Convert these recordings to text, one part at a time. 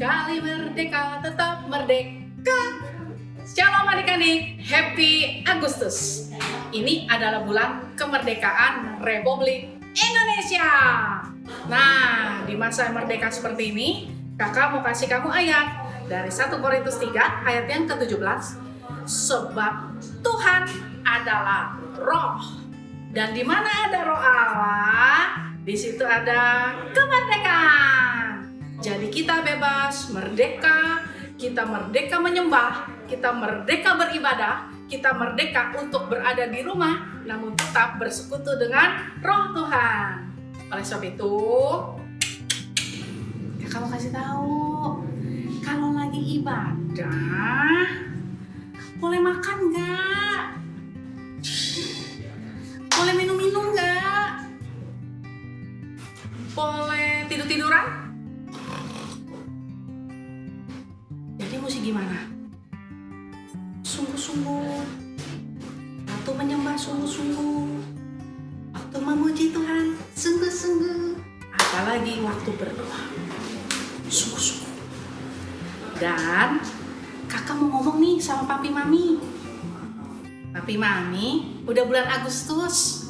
Kali merdeka tetap merdeka. Shalom adik-adik, Happy Agustus. Ini adalah bulan kemerdekaan Republik Indonesia. Nah, di masa merdeka seperti ini, kakak mau kasih kamu ayat dari 1 Korintus 3 ayat yang ke-17. Sebab Tuhan adalah roh. Dan di mana ada roh Allah, di situ ada kemerdekaan. Jadi kita bebas, merdeka, kita merdeka menyembah, kita merdeka beribadah, kita merdeka untuk berada di rumah, namun tetap bersekutu dengan roh Tuhan. Oleh sebab itu, ya kamu kasih tahu, kalau lagi ibadah, boleh makan nggak? Boleh minum-minum nggak? Boleh tidur-tiduran? Jadi mesti gimana? Sungguh-sungguh. Waktu menyembah sungguh-sungguh. Waktu memuji Tuhan sungguh-sungguh. Apalagi waktu berdoa sungguh-sungguh. Dan kakak mau ngomong nih sama papi mami. Papi mami, udah bulan Agustus.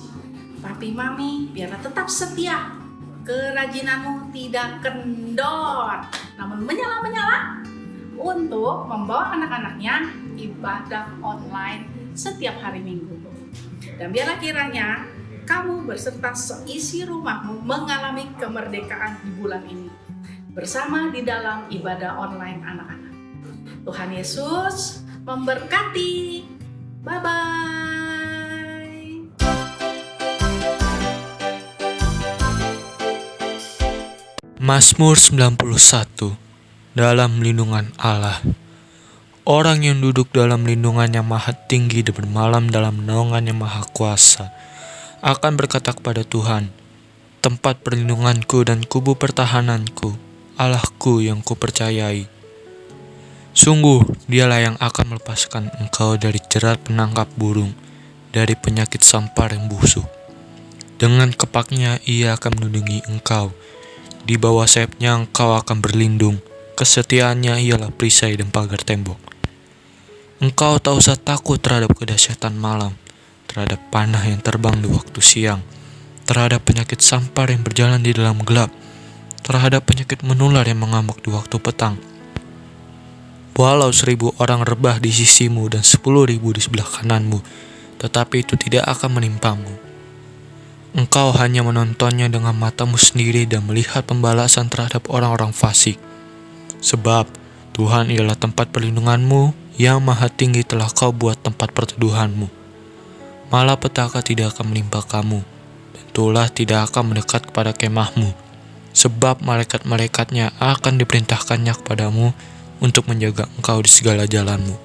Papi mami, biarlah tetap setia. Kerajinanmu tidak kendor, namun menyala-menyala untuk membawa anak-anaknya ibadah online setiap hari Minggu. Dan biarlah kiranya kamu berserta seisi rumahmu mengalami kemerdekaan di bulan ini bersama di dalam ibadah online anak-anak. Tuhan Yesus memberkati. Bye-bye. Mazmur 91. Dalam lindungan Allah. Orang yang duduk dalam lindungan yang maha tinggi dan bermalam dalam naungan yang maha kuasa akan berkata kepada Tuhan, tempat perlindunganku dan kubu pertahananku, Allahku yang kupercayai. Sungguh, dialah yang akan melepaskan engkau dari jerat penangkap burung, dari penyakit sampar yang busuk. Dengan kepaknya ia akan melindungi engkau, di bawah sayapnya engkau akan berlindung, kesetiaannya ialah perisai dan pagar tembok. Engkau tak usah takut terhadap kedahsyatan malam, terhadap panah yang terbang di waktu siang, terhadap penyakit sampar yang berjalan di dalam gelap, terhadap penyakit menular yang mengamuk di waktu petang. Walau 1.000 orang rebah di sisimu dan 10.000 di sebelah kananmu, tetapi itu tidak akan menimpamu. Engkau hanya menontonnya dengan matamu sendiri dan melihat pembalasan terhadap orang-orang fasik. Sebab Tuhan ialah tempat perlindunganmu, yang maha tinggi telah kau buat tempat perteduhanmu. Malapetaka tidak akan menimpa kamu, dan tulah tidak akan mendekat kepada kemahmu. Sebab malaikat-malaikatnya akan diperintahkannya kepadamu untuk menjaga engkau di segala jalanmu.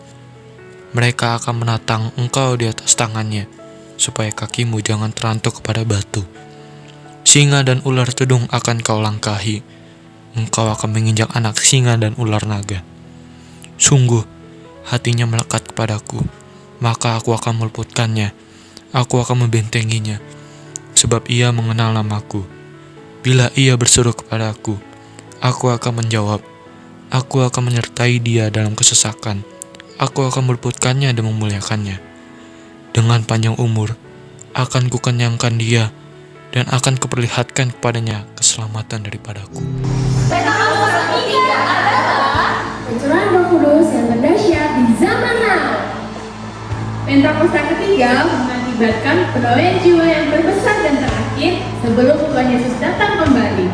Mereka akan menatang engkau di atas tangannya, supaya kakimu jangan terantuk kepada batu. Singa dan ular tudung akan kau langkahi. Engkau akan menginjak anak singa dan ular naga. Sungguh, hatinya melekat kepadaku, maka aku akan meluputkannya. Aku akan membentenginya, sebab ia mengenal namaku. Bila ia berseru kepadaku, aku akan menjawab. Aku akan menyertai dia dalam kesesakan. Aku akan meluputkannya dan memuliakannya. Dengan panjang umur, akan kukenyangkan dia, dan akan kuperlihatkan kepadanya keselamatan daripadaku. Pentakosta ketiga adalah pencurahan Roh Kudus yang terdahsyat di zaman now. Pentakosta ketiga mengakibatkan penoleh jiwa yang terbesar dan terakhir sebelum Tuhan Yesus datang kembali.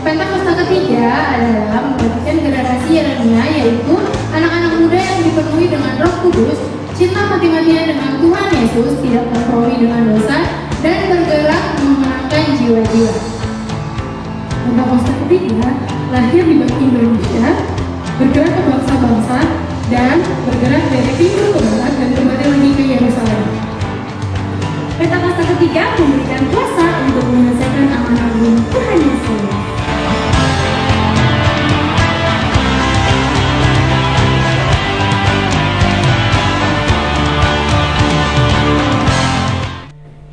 Pentakosta ketiga adalah membagikan generasi Yeremia, yaitu anak-anak muda yang dipenuhi dengan Roh Kudus, cinta mati-matian dengan Tuhan Yesus, tidak kompromi dengan dosa, dan bergerak memenangkan jiwa-jiwa. Pentakosta ketiga lahir di Indonesia, bergerak ke bangsa-bangsa, dan bergerak dari timur ke barat dan kembali lagi ke Yerusalem. Pentakosta ketiga memberikan kuasa untuk menyelesaikan amanah Tuhan Yesus.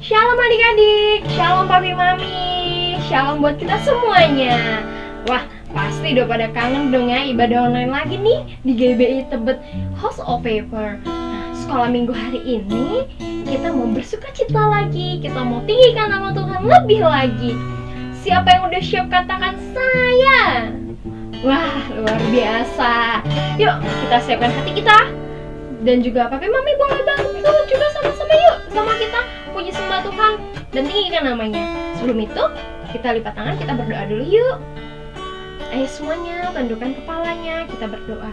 Shalom adik-adik, shalom papi mami, shalom buat kita semuanya. Wah, Pasti udah pada kangen dong ya ibadah online lagi nih di GBI Tebet House of Paper. Nah, sekolah minggu hari ini kita mau bersuka cita lagi, kita mau tinggikan nama Tuhan lebih lagi. Siapa yang udah siap katakan saya? Wah, luar biasa. Yuk kita siapkan hati kita. Dan juga papi mami boleh bantu juga sama-sama yuk sama kita puji sembah Tuhan dan tinggikan namanya. Sebelum itu kita lipat tangan, kita berdoa dulu yuk. Ayo semuanya tundukkan kepalanya, kita berdoa.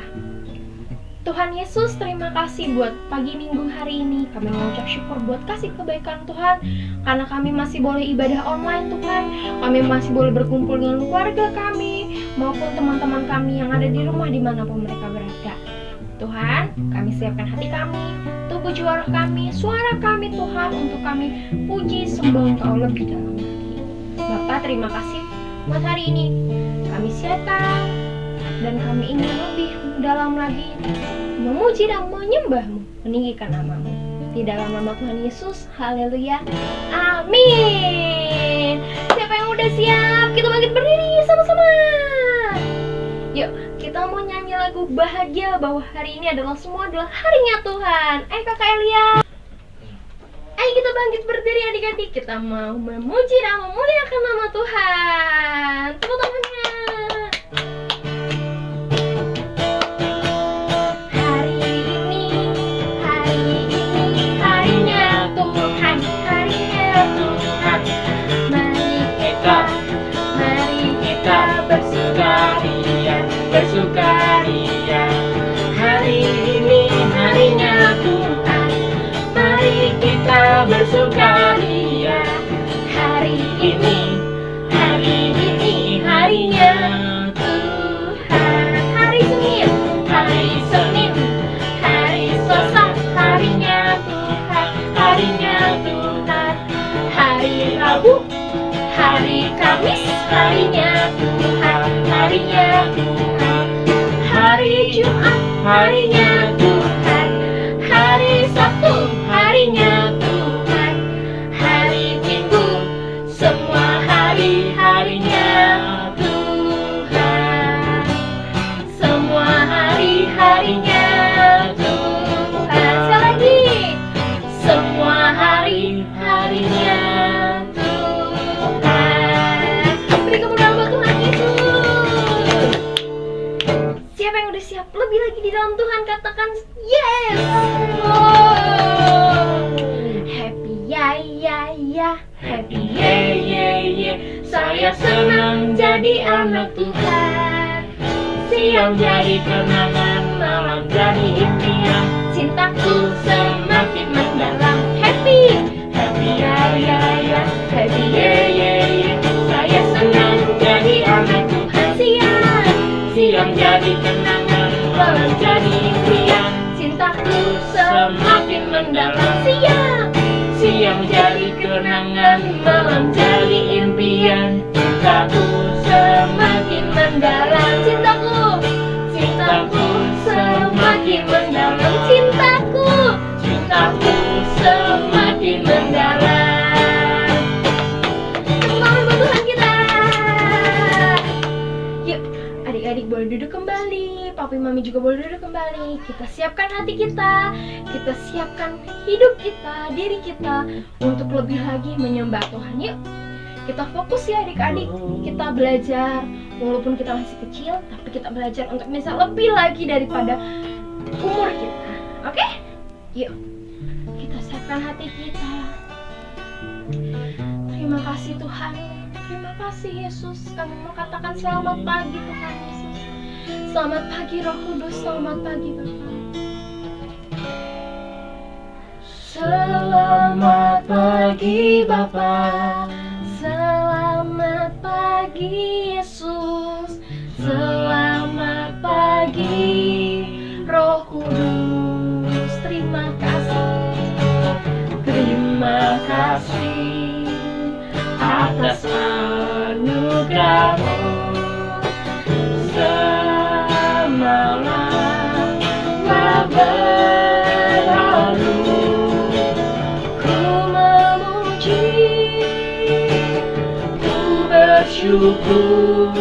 Tuhan Yesus, terima kasih buat pagi minggu hari ini. Kami mengucap syukur buat kasih kebaikan Tuhan, karena kami masih boleh ibadah online Tuhan. Kami masih boleh berkumpul dengan keluarga kami maupun teman-teman kami yang ada di rumah dimanapun mereka berada. Tuhan, kami siapkan hati kami, tubuh jiwa kami, suara kami Tuhan, untuk kami puji sembah Engkau lebih dalam lagi. Bapak, terima kasih buat hari ini. Kami siapkan dan kami ingin lebih dalam lagi memuji dan menyembah-Mu, meninggikan nama-Mu. Di dalam nama Tuhan Yesus, haleluya, amin. Siapa yang udah siap? Kita bangkit berdiri sama-sama. Yuk, kita mau nyanyi lagu bahagia bahwa hari ini adalah semua adalah harinya Tuhan. Kakak Elia, ayo kita bangkit berdiri adik-adik. Kita mau memuji dan memuliakan nama Tuhan. Tepuk tangannya. Bersukaria, hari ini harinya Tuhan. Mari kita bersukaria. Hari ini harinya Tuhan. Hari Senin, hari Selasa, harinya Tuhan, harinya Tuhan. Hari Rabu, hari Kamis, harinya Tuhan, harinya Tuhan. Hari Jumat, harinya Tuhan. Hari Sabtu, harinya Tuhan. Hari Minggu, semua hari-harinya Tuhan. Semua hari-harinya Tuhan. Sekali lagi, semua hari-harinya Tuhan. Beri kemuliaan buat Tuhan Yesus. Siapa yang udah siap lebih lagi di dalam Tuhan, katakan yes. Happy ya happy yeah. Saya senang jadi anak Tuhan. Siang jadi kenangan, malam jadi impian. Cintaku semakin mendalam. Happy ya happy yeah. Saya senang jadi anak Tuhan. Siang jadi kenangan, malam jadi impian. Cintaku semakin mendalam. Siang jadi kenangan, malam jadi impian. Cintaku semakin mendalam. Cintaku semakin mendalam. Cintaku semakin mendalam. Tepuk tangan buat Tuhan kita. Yuk, adik-adik boleh duduk kembali, papi mami juga boleh duduk kembali. Kita siapkan hati kita siapkan hidup kita, diri kita untuk lebih lagi menyembah Tuhan. Yuk, kita fokus ya adik-adik. Kita belajar, walaupun kita masih kecil, tapi kita belajar untuk bisa lebih lagi daripada umur kita. Oke? Yuk, kita siapkan hati kita. Terima kasih Tuhan. Terima kasih Yesus. Kami mau katakan selamat pagi Tuhan Yesus. Selamat pagi Roh Kudus. Selamat pagi Bapak. Selamat pagi Bapa. Selamat pagi Yesus. Selamat pagi Roh Kudus. Terima kasih atas anugerah-Mu. Semalam telah berlalu, ku memuji, ku bersyukur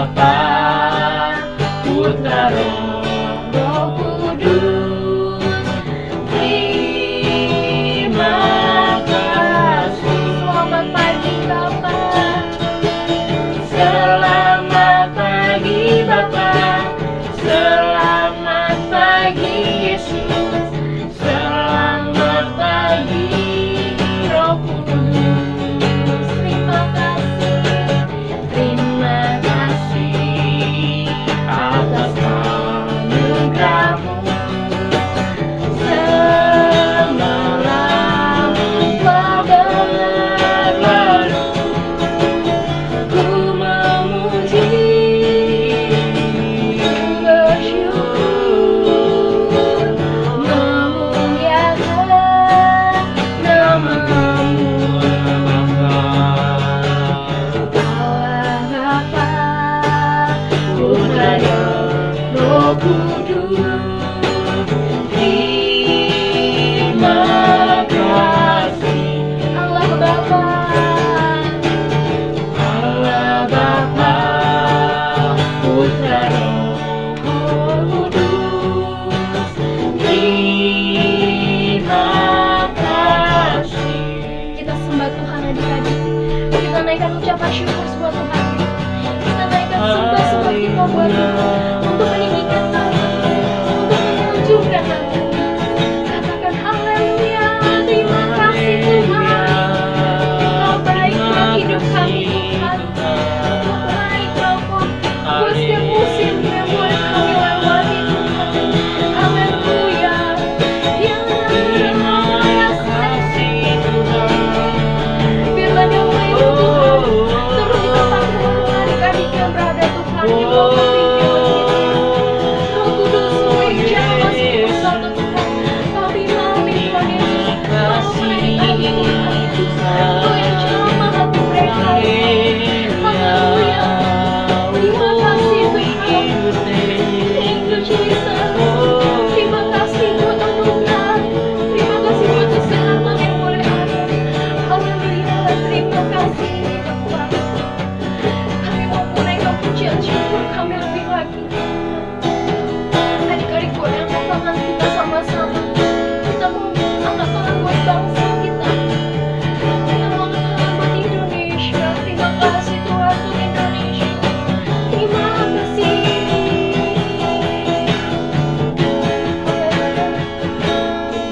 Bapa, Putra, Roh Kudus. Terima kasih. Selamat pagi Bapak. Selamat pagi Bapa. Selamat pagi Yesus. Selamat pagi Roh Kudus. Terima kasih. Terima kasih atas anugerah-Mu. Semalam telah berlalu, ku memuji, bersyukur, memuliakan nama-Mu. Allah Bapa, Putra dan Roh Kudus. Terima kasih. Allah Bapa. Allah Bapa, Putra dan Roh Kudus. Terima kasih. Kita sembah Tuhan adik-adik. Kita naikkan ucapan syukur buat Tuhan. Kita naikkan sembah kita buat Tuhan. Untuk meninggikan nama, untuk menunjukkan nama. Katakan haleluya. Terima kasih Tuhan. Engkau baik buat hidup kami Tuhan. Engkau baik Bapa. Buat setiap musim yang boleh kami lewati Tuhan. Haleluya. Ya Terima kasih Tuhan. Firman yang baik Tuhan. Turun di tempat seluruh adik-adik yang berada Tuhan. Di bawah pimpin Roh Kudus menjamah seluruh satu Tuhan. Kami mami Tuhan Yesus. Kau menaikkan Tuhan. Kau yang jamah hati mereka. Haleluya. Terima kasih Tuhan. Thank you Jesus. Terima kasih buat anugerah. Terima kasih buat kesehatan yang boleh ada. Haleluya. Terima kasih Tuhan. Kami mau menaikkan pujian syukur kami lebih lagi. Adik-adik boleh angkat tangan kita sama-sama. Kita mau angkat tangan buat bangsa kita. Kita mau angkat tangan buat Indonesia. Terima kasih Tuhan untuk Indonesia. Terima kasih.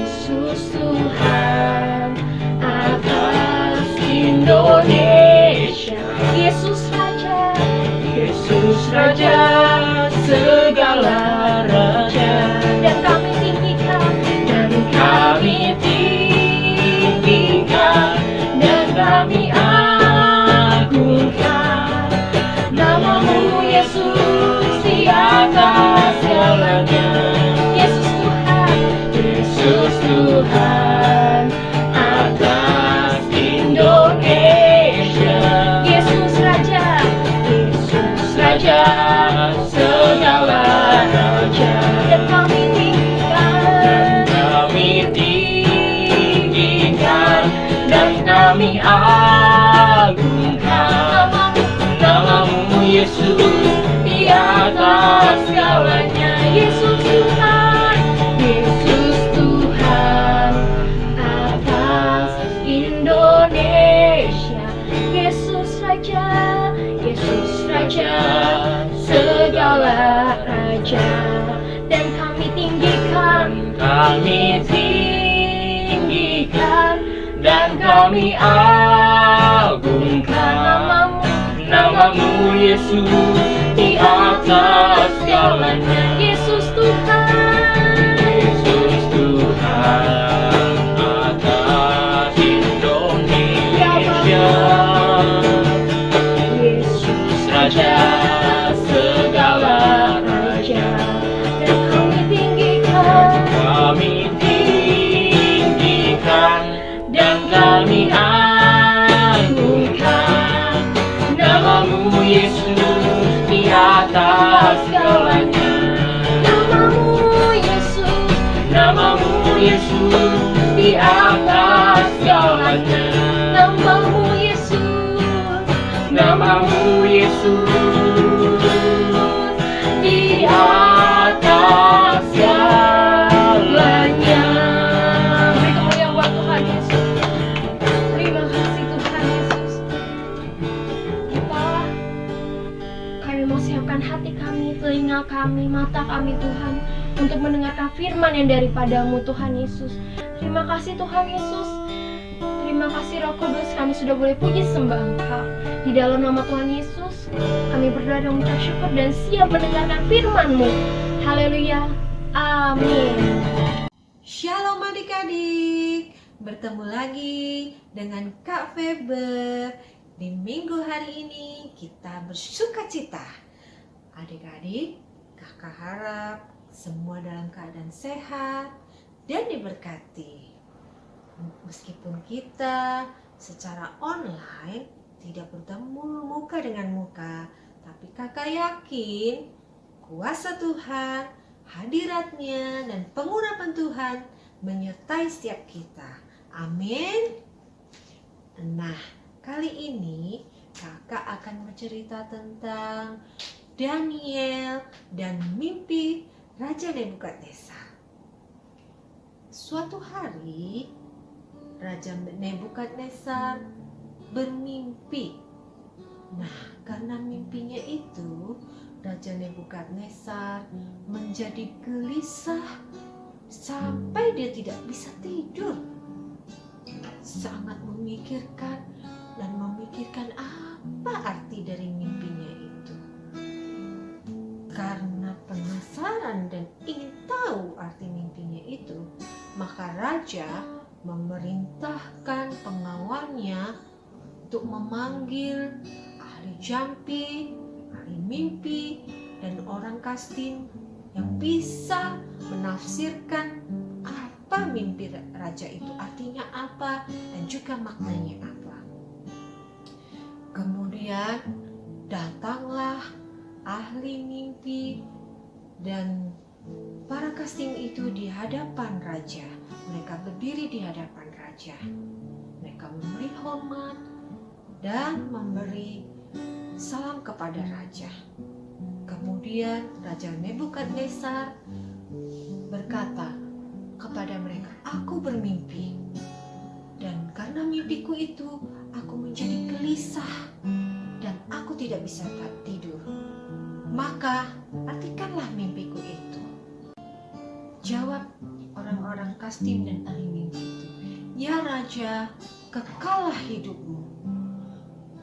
Yesus Tuhan atas Indonesia. Yesus Raja. Yesus Raja segala raja. Dan kami tinggikan. Dan kami tinggikan, dan kami agungkan nama-Mu Yesus di atas segalanya. Yesus Tuhan. Yesus Tuhan atas Indonesia. Yesus Raja. Yesus Raja segala raja. Dan kami tinggikan. Kami tinggikan dan kami agungkan nama-Mu Yesus di atas segalanya. Yesus Tuhan. Yesus Tuhan atas Indonesia. Yesus Raja. Yesus Raja segala raja. Dan kami tinggikan. Kami tinggikan dan kami agungkan nama-Mu Yesus di atas segalanya. Yesus Tuhan. Yesus Tuhan atas Indonesia. Yesus Raja segala raja. Dan kami tinggikan. Kami tinggikan dan kami agungkan nama-Mu Yesus di atas segalanya. Nama-Mu Yesus. Nama-Mu Yesus di atas segalanya. Nama-Mu Yesus. Nama-Mu Yesus Siapkan hati kami, telinga kami, mata kami Tuhan, untuk mendengarkan firman yang daripada-Mu Tuhan Yesus. Terima kasih Tuhan Yesus. Terima kasih Roh Kudus, kami sudah boleh puji sembah Engkau. Di dalam nama Tuhan Yesus, kami berdoa dan mengucap syukur dan siap mendengarkan firman-Mu. Haleluya. Amin. Shalom adik-adik, bertemu lagi dengan Kak Feber. Di minggu hari ini kita bersuka cita. Adik-adik, kakak harap semua dalam keadaan sehat dan diberkati. Meskipun kita secara online tidak bertemu muka dengan muka, tapi kakak yakin kuasa Tuhan, hadiratnya dan pengurapan Tuhan menyertai setiap kita. Amin. Nah, kali ini kakak akan bercerita tentang Daniel dan mimpi Raja Nebukadnezar. Suatu hari Raja Nebukadnezar bermimpi. Nah, karena mimpinya itu Raja Nebukadnezar menjadi gelisah sampai dia tidak bisa tidur. Sangat memikirkan apa arti dari mimpinya itu. Karena penasaran dan ingin tahu arti mimpinya itu, maka raja memerintahkan pengawalnya untuk memanggil ahli jampi, ahli mimpi, dan orang Kasdim yang bisa menafsirkan apa mimpi raja itu, artinya apa dan juga maknanya apa. Kemudian datanglah ahli mimpi dan para Kasdim itu di hadapan raja. Mereka berdiri di hadapan raja. Mereka memberi hormat dan memberi salam kepada raja. Kemudian Raja Nebukadnezar berkata kepada mereka, "Aku bermimpi, dan karena mimpiku itu aku menjadi gelisah dan aku tidak bisa tidur. Maka artikanlah mimpiku itu." Jawab orang-orang Kasdim dan ahli mimpi itu, "Ya Raja, kekallah hidupmu.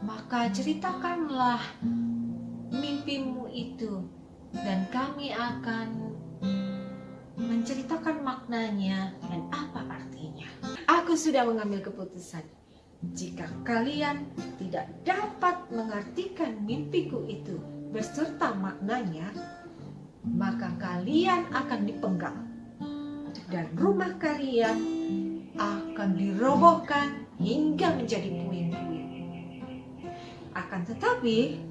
Maka ceritakanlah mimpimu itu dan kami akan menceritakan maknanya dan apa artinya. Aku sudah mengambil keputusan. Jika kalian tidak dapat mengartikan mimpiku itu beserta maknanya, maka kalian akan dipenggal dan rumah kalian akan dirobohkan hingga menjadi puing-puing. Akan tetapi,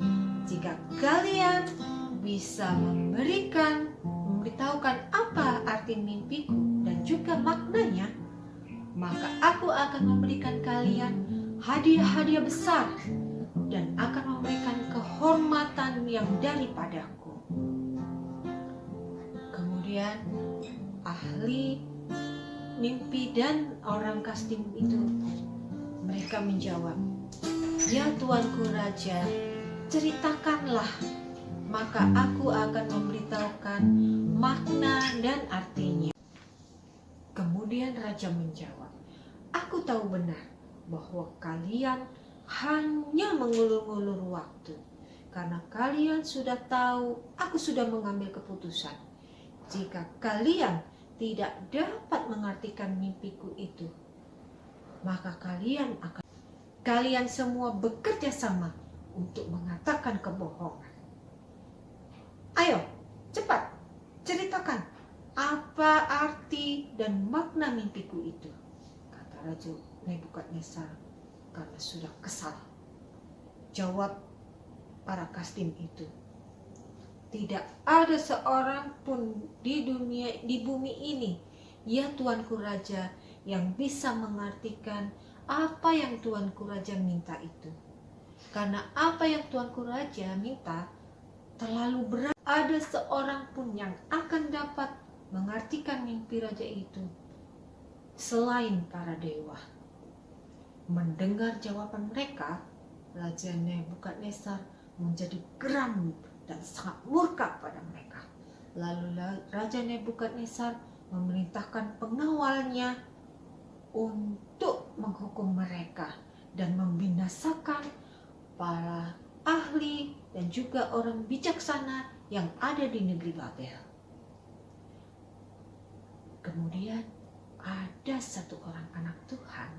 jika kalian bisa memberitahukan apa arti mimpiku dan juga maknanya, maka aku akan memberikan kalian hadiah-hadiah besar dan akan memberikan kehormatan yang daripadaku." Kemudian ahli mimpi dan orang Kasdim itu mereka menjawab, "Ya Tuanku Raja, ceritakanlah, maka aku akan memberitahukan makna dan artinya." Kemudian raja menjawab, "Aku tahu benar bahwa kalian hanya mengulur-ngulur waktu, karena kalian sudah tahu aku sudah mengambil keputusan. Jika kalian tidak dapat mengartikan mimpiku itu, maka kalian semua bekerja sama untuk mengatakan kebohongan. Ayo, cepat, ceritakan apa arti dan makna mimpiku itu," kata Raja Nebukadnezar karena sudah kesal. Jawab para Kasdim itu, "Tidak ada seorang pun di bumi ini, ya Tuanku Raja, yang bisa mengartikan apa yang Tuanku Raja minta itu. Karena apa yang Tuanku Raja minta terlalu berat. Ada seorang pun yang akan dapat mengartikan mimpi raja itu selain para dewa." Mendengar jawaban mereka, Raja Nebukadnezar menjadi geram dan sangat murka pada mereka. Lalu Raja Nebukadnezar memerintahkan pengawalnya untuk menghukum mereka dan membinasakan para ahli dan juga orang bijaksana yang ada di negeri Babel. Kemudian ada satu orang anak Tuhan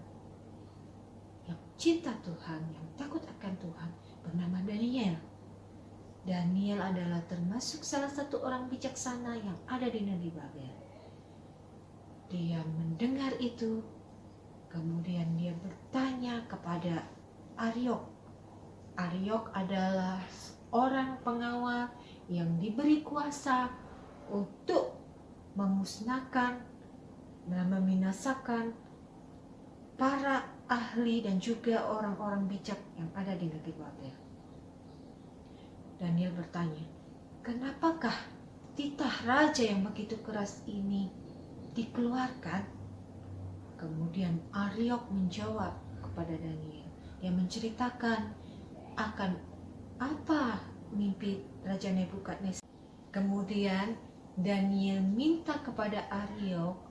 yang cinta Tuhan, yang takut akan Tuhan, bernama Daniel. Daniel adalah termasuk salah satu orang bijaksana yang ada di negeri Babel. Dia mendengar itu, kemudian dia bertanya kepada Ariok. Ariok adalah orang pengawal yang diberi kuasa untuk memusnahkan dan membinasakan para ahli dan juga orang-orang bijak yang ada di negeri Babel. Daniel bertanya, kenapakah titah raja yang begitu keras ini dikeluarkan? Kemudian Ariok menjawab kepada Daniel. Dia menceritakan akan apa mimpi Raja Nebukadnezar. Kemudian Daniel minta kepada Ariok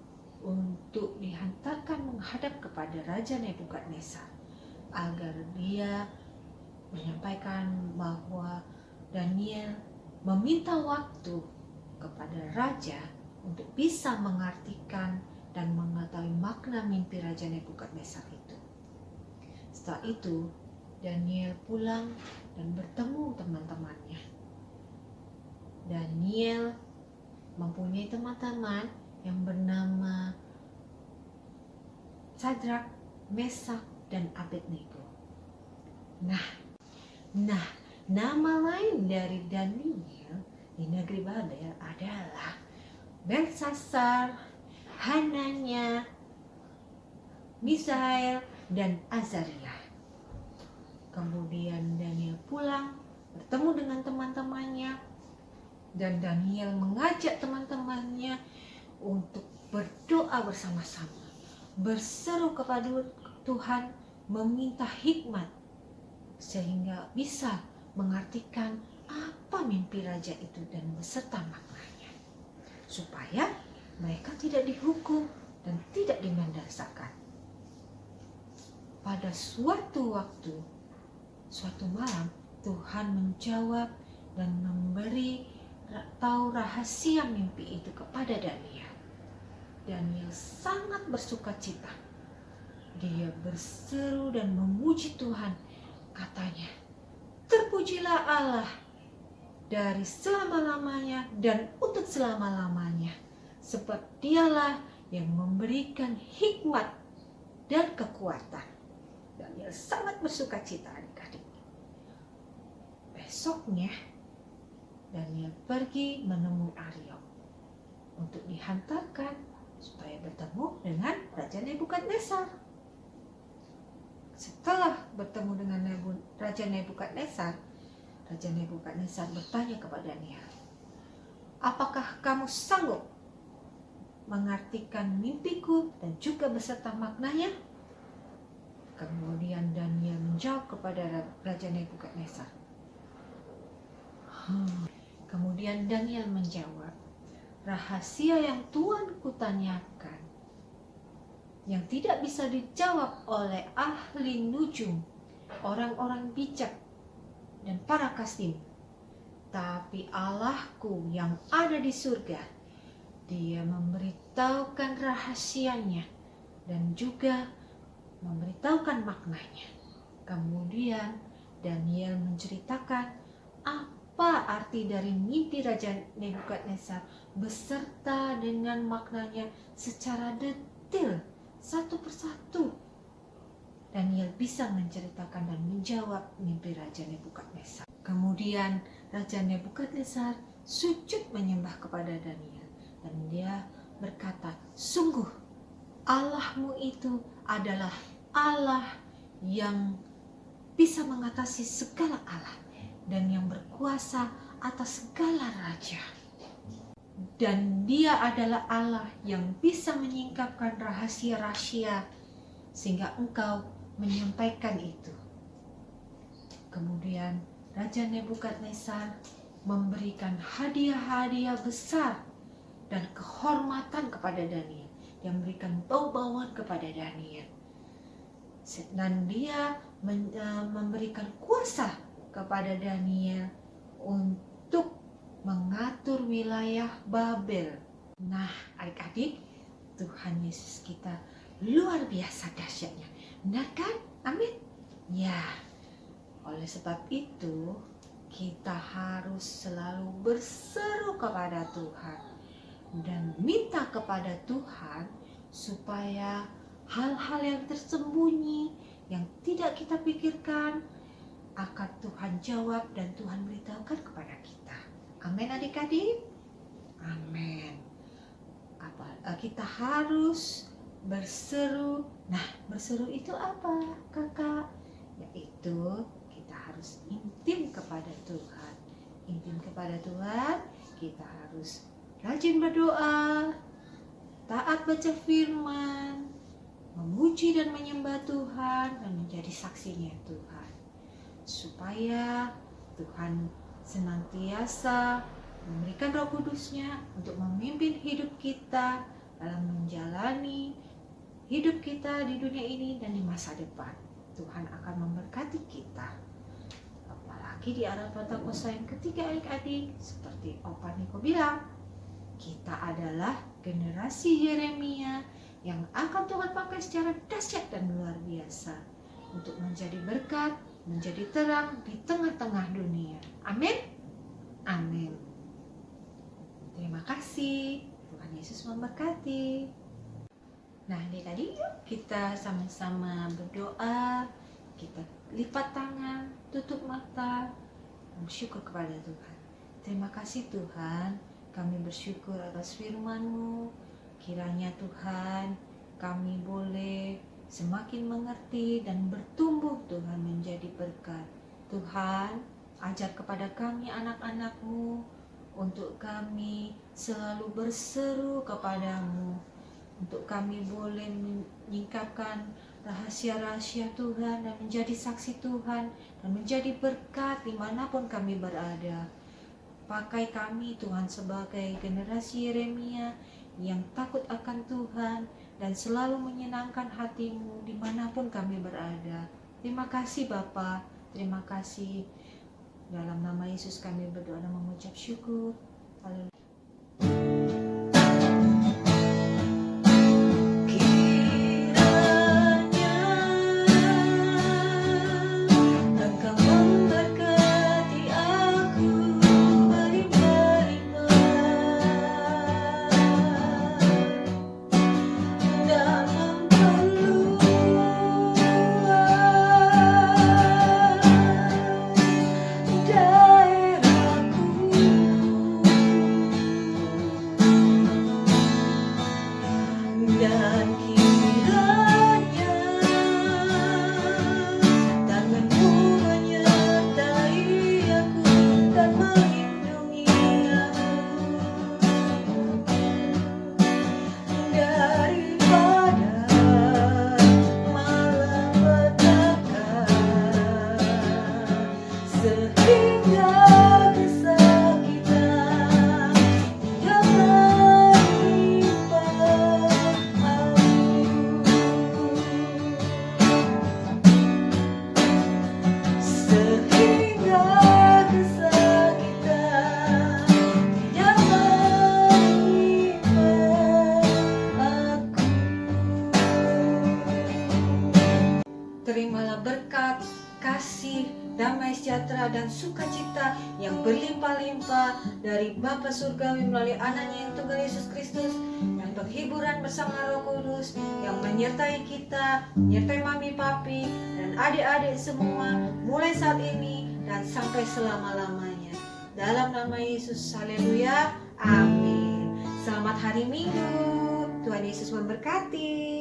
untuk dihantarkan menghadap kepada Raja Nebukadnezar agar dia menyampaikan bahwa Daniel meminta waktu kepada raja untuk bisa mengartikan dan mengetahui makna mimpi Raja Nebukadnezar itu. Setelah itu, Daniel pulang dan bertemu teman-temannya. Daniel mempunyai teman-teman yang bernama Sadrak, Mesak, dan Abednego. Nah, nama lain dari Daniel di negeri Babel adalah Belsasar, Hananya, Misael, dan Azaria. Kemudian Daniel pulang, bertemu dengan teman-temannya, dan Daniel mengajak teman-temannya untuk berdoa bersama-sama, berseru kepada Tuhan, meminta hikmat sehingga bisa mengartikan apa mimpi raja itu dan beserta maknanya, supaya mereka tidak dihukum dan tidak dimendasakan. Pada suatu waktu, suatu malam, Tuhan menjawab dan memberi tahu rahasia mimpi itu kepada Daniel. Daniel sangat bersukacita. Dia berseru dan memuji Tuhan. Katanya, terpujilah Allah dari selama-lamanya dan untuk selama-lamanya, sebab dialah yang memberikan hikmat dan kekuatan. Daniel sangat bersukacita, adik-adik. Besoknya, Daniel pergi menemui Ariok untuk dihantarkan supaya bertemu dengan Raja Nebukadnezar. Setelah bertemu dengan Raja Nebukadnezar, Raja Nebukadnezar bertanya kepada Daniel, apakah kamu sanggup mengartikan mimpiku dan juga beserta maknanya? Kemudian Daniel menjawab kepada Raja Nebukadnezar. Kemudian Daniel menjawab, rahasia yang Tuanku tanyakan, yang tidak bisa dijawab oleh ahli nujum, orang-orang bijak, dan para kasdim. Tapi Allahku yang ada di surga, Dia memberitahukan rahasianya dan juga memberitahukan maknanya. Kemudian Daniel menceritakan apa arti dari mimpi Raja Nebukadnezar beserta dengan maknanya secara detail, satu persatu. Daniel bisa menceritakan dan menjawab mimpi Raja Nebukadnezar. Kemudian Raja Nebukadnezar sujud menyembah kepada Daniel dan dia berkata, sungguh Allahmu itu adalah Allah yang bisa mengatasi segala Allah dan yang berkuasa atas segala raja. Dan Dia adalah Allah yang bisa menyingkapkan rahasia-rahasia sehingga engkau menyampaikan itu. Kemudian Raja Nebukadnezar memberikan hadiah-hadiah besar dan kehormatan kepada Daniel. Dia memberikan bau-bauan kepada Daniel. Dan dia memberikan kuasa kepada Daniel untuk mengatur wilayah Babel. Nah, adik-adik, Tuhan Yesus kita luar biasa dahsyatnya. Benar kan? Amin. Ya, oleh sebab itu kita harus selalu berseru kepada Tuhan dan minta kepada Tuhan supaya hal-hal yang tersembunyi, yang tidak kita pikirkan, akan Tuhan jawab dan Tuhan beritahukan kepada kita. Amin adik-adik? Amin. Kita harus berseru. Nah, berseru itu apa, kakak? Yaitu kita harus intim kepada Tuhan. Intim kepada Tuhan, kita harus rajin berdoa, taat baca firman, memuji dan menyembah Tuhan, dan menjadi saksinya Tuhan. Supaya Tuhan senantiasa memberikan Roh Kudus-Nya untuk memimpin hidup kita dalam menjalani hidup kita di dunia ini dan di masa depan. Tuhan akan memberkati kita. Apalagi di arah Pentakosta yang ketiga adik-adik, seperti Opa Niko bilang, kita adalah generasi Yeremia yang akan Tuhan pakai secara dahsyat dan luar biasa untuk menjadi berkat, menjadi terang di tengah-tengah dunia. Amin. Amin. Terima kasih. Tuhan Yesus memberkati. Nah, adik-adik, yuk kita sama-sama berdoa. Kita lipat tangan, tutup mata, bersyukur kepada Tuhan. Terima kasih Tuhan, kami bersyukur atas firman-Mu. Kiranya Tuhan, kami boleh semakin mengerti dan bertumbuh Tuhan menjadi berkat. Tuhan, ajar kepada kami anak-anak-Mu untuk kami selalu berseru kepadamu, untuk kami boleh menyingkapkan rahasia-rahasia Tuhan dan menjadi saksi Tuhan dan menjadi berkat dimanapun kami berada. Pakai kami Tuhan sebagai generasi Yeremia yang takut akan Tuhan dan selalu menyenangkan hati-Mu dimanapun kami berada. Terima kasih Bapa, terima kasih. Dalam nama Yesus kami berdoa dan mengucap syukur. Haleluya. Terimalah berkat, kasih, damai sejahtera dan sukacita yang berlimpah-limpah dari Bapa Surgawi melalui anaknya yang tunggal Yesus Kristus, dan penghiburan bersama Roh Kudus yang menyertai kita, menyertai mami papi dan adik-adik semua mulai saat ini dan sampai selama-lamanya. Dalam nama Yesus, haleluya, amin. Selamat hari Minggu, Tuhan Yesus memberkati.